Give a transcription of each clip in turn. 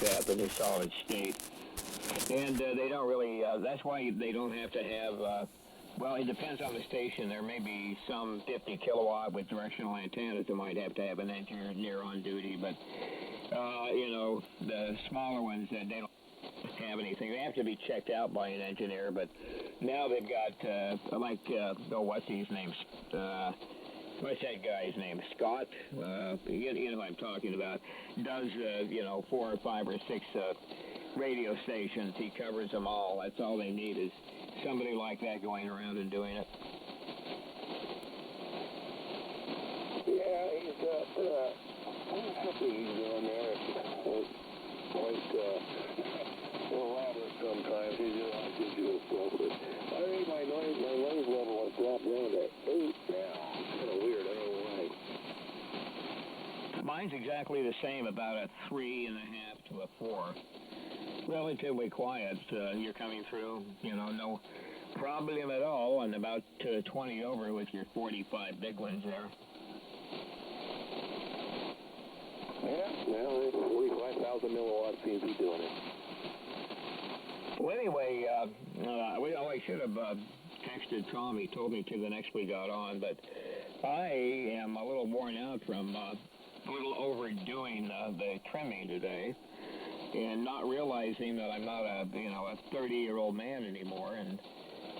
that, but they're solid state. And they don't really, that's why they don't have to have, well, it depends on the station. There may be some 50 kilowatt with directional antennas that might have to have an engineer on duty, but, you know, the smaller ones, they don't have anything. They have to be checked out by an engineer, but now they've got, what's his name? What's that guy's name? Scott? You know what I'm talking about. Does, you know, 4 or 5 or 6 radio stations. He covers them all. That's all they need is somebody like that going around and doing it. Yeah, he's got something he's doing there. Elaborate sometimes. He's doing like digital stuff. But I think my noise level has dropped down to 8 now. It's kind of weird. I don't know why. Mine's exactly the same, about a 3.5 to a 4. Relatively quiet. You're coming through, you know, no problem at all, and about 20 over with your 45 big ones there. Yeah, well, 45,000 milliwatts seems to be doing it. Well, anyway, I should have texted Tom. He told me to the next we got on, but I am a little worn out from a little overdoing the trimming today, and not realizing that I'm not a 30-year-old man anymore, and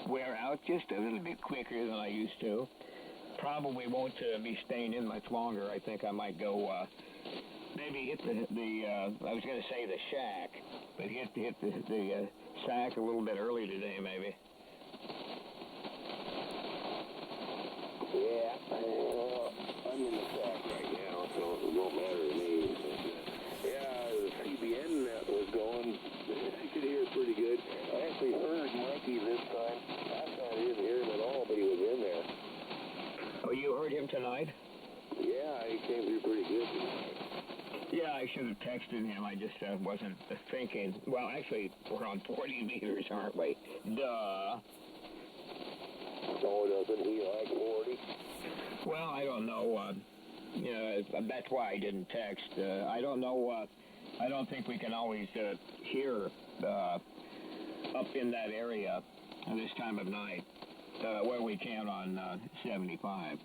wear out just a little bit quicker than I used to. Probably won't be staying in much longer. I think I might go maybe hit the I was going to say the shack, but hit the sack a little bit early today, maybe. Yeah, I'm in the sack right now, so it won't matter to me. Yeah, the CBN net was going. I could hear it pretty good. I actually heard Mikey this time. Last time I didn't hear him at all, but he was in there. Oh, you heard him tonight? Yeah, he came through pretty good tonight. Yeah, I should have texted him. I just wasn't thinking. Well, actually, we're on 40 meters, aren't we? Duh. Oh, doesn't he like 40? Well, I don't know. That's why I didn't text. I don't know. I don't think we can always hear up in that area this time of night where we can on 75.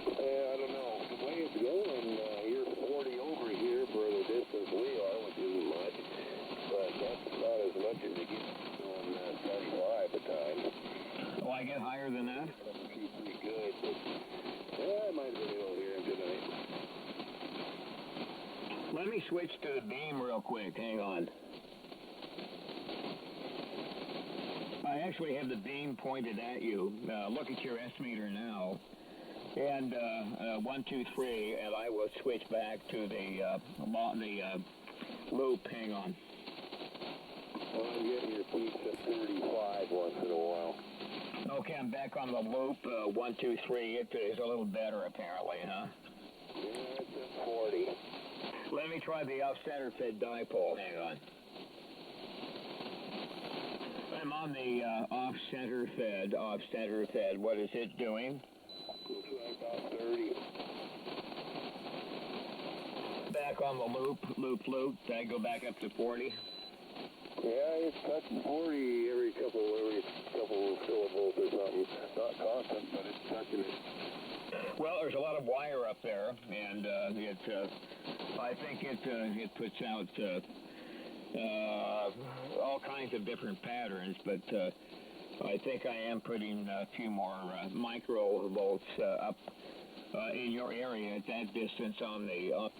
I don't know. The way it's going, you're 40 over here for the distance we are, which isn't much. But that's not as much as you get on 35 at times. Oh, I get higher than that? That's pretty good, but I might have been able to hear him tonight. Let me switch to the beam real quick. Hang on. I actually have the beam pointed at you. Look at your S-meter now. And 1, 2, 3, and I will switch back to the loop. Hang on. Well, I'm getting your peaks at 35 once in a while. Okay, I'm back on the loop. 1, 2, 3. It is a little better, apparently, huh? Yeah, it's at 40. Let me try the off-center fed dipole. Hang on. I'm on the off-center fed. What is it doing? Looks like about 30. Back on the loop. Did I go back up to 40? Yeah, it's touching 40 every couple syllables or something. Not constant, but it's touching it. Well, there's a lot of wire up there, and I think it puts out all kinds of different patterns, but I think I am putting a few more microvolts up in your area at that distance on the.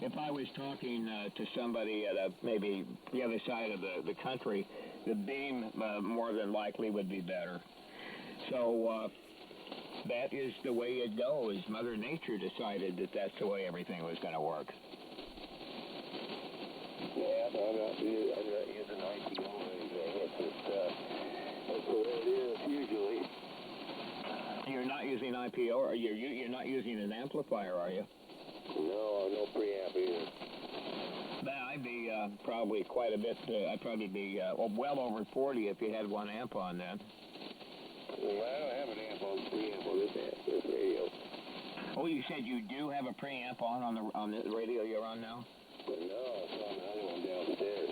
If I was talking to somebody at maybe the other side of the country, the beam more than likely would be better. So that is the way it goes. Mother Nature decided that that's the way everything was going to work. Yeah, I'm not using IPO or anything. It's just, that's the way it is usually. You're not using IPO, or you're not using an amplifier, are you? No preamp either. I'd be probably quite a bit. I'd probably be well over 40 if you had one amp on then. Well, I don't have an amp on preamp on this radio. Oh, you said you do have a preamp on the radio you're on now? But no, I saw another one downstairs.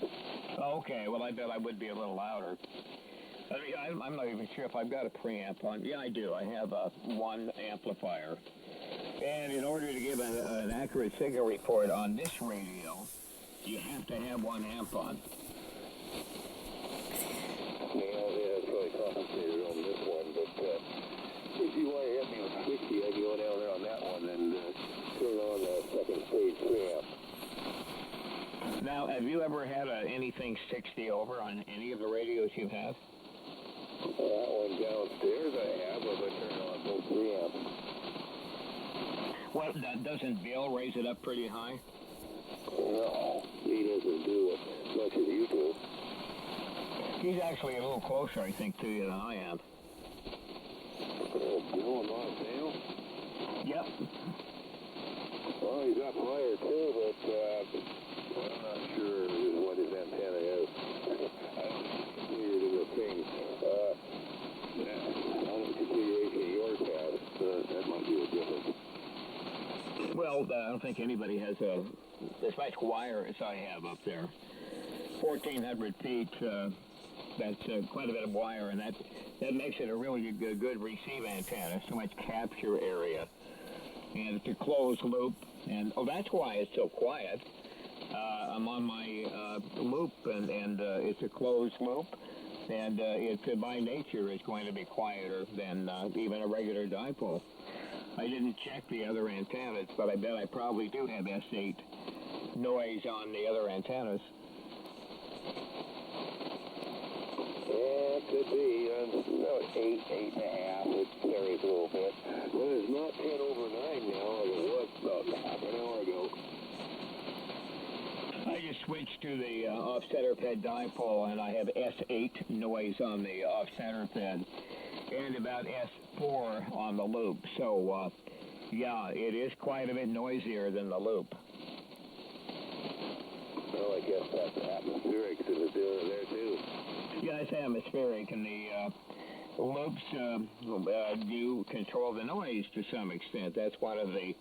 Oh, okay, well, I bet I would be a little louder. I mean, I'm not even sure if I've got a preamp on. Yeah, I do. I have one amplifier. And in order to give an accurate signal report on this radio, you have to have one amp on. Yeah, it's really complicated on this one, but if you want to hit me with 60, I can go down there on that one and turn on the second stage preamp. Now, have you ever had anything 60 over on any of the radios you've had? That one downstairs I have, but I turn on both preamps. Well, doesn't Bill raise it up pretty high? No, he doesn't do as much as you do. He's actually a little closer, I think, to you than I am. Oh, Bill in Montana? Yep. Well, he's up higher too, but I'm not sure what his antenna is. I don't configure to the thing. I don't configuration yours has. That might be a difference. Well, I don't think anybody has as much wire as I have up there. 1,400 feet, that's quite a bit of wire, and that makes it a really good receive antenna, so much capture area. And it's a closed loop, and that's why it's so quiet. I'm on my loop, and it's a closed loop, and it by nature is going to be quieter than even a regular dipole. I didn't check the other antennas, but I bet I probably do have S8 noise on the other antennas. Yeah, it could be. About 8, 8.5. It varies a little bit. But it's not 10 over 9 now, like it was about half an hour ago. I just switched to the off-center fed dipole, and I have S8 noise on the off-center fed, and about S4 on the loop. So, yeah, it is quite a bit noisier than the loop. Well, I guess that's atmospheric that is doing there, too. Yeah, it's atmospheric, and the loops do control the noise to some extent. That's one of the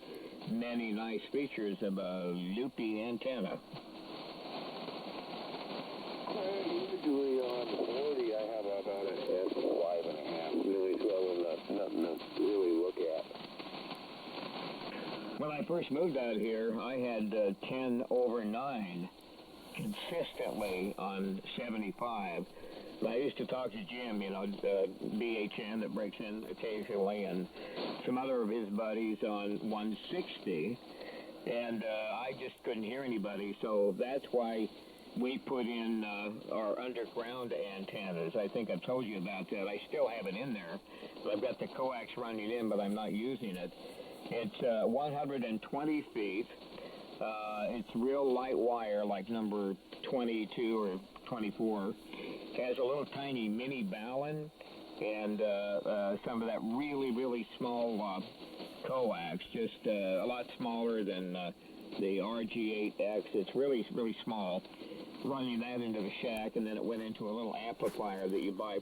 many nice features of a loopy antenna. Usually on 40, I have about a S5.5 really, so nothing to really look at. When I first moved out here, I had 10 over 9 consistently on 75. I used to talk to Jim, BHN that breaks in occasionally, and some other of his buddies on 160, and I just couldn't hear anybody, so that's why we put in our underground antennas. I think I've told you about that. I still have it in there. So I've got the coax running in, but I'm not using it. It's 120 feet. It's real light wire, like number 22 or 24. It has a little tiny mini ballon and some of that really, really small coax, just a lot smaller than the RG8X. It's really, really small. Running that into the shack, and then it went into a little amplifier that you buy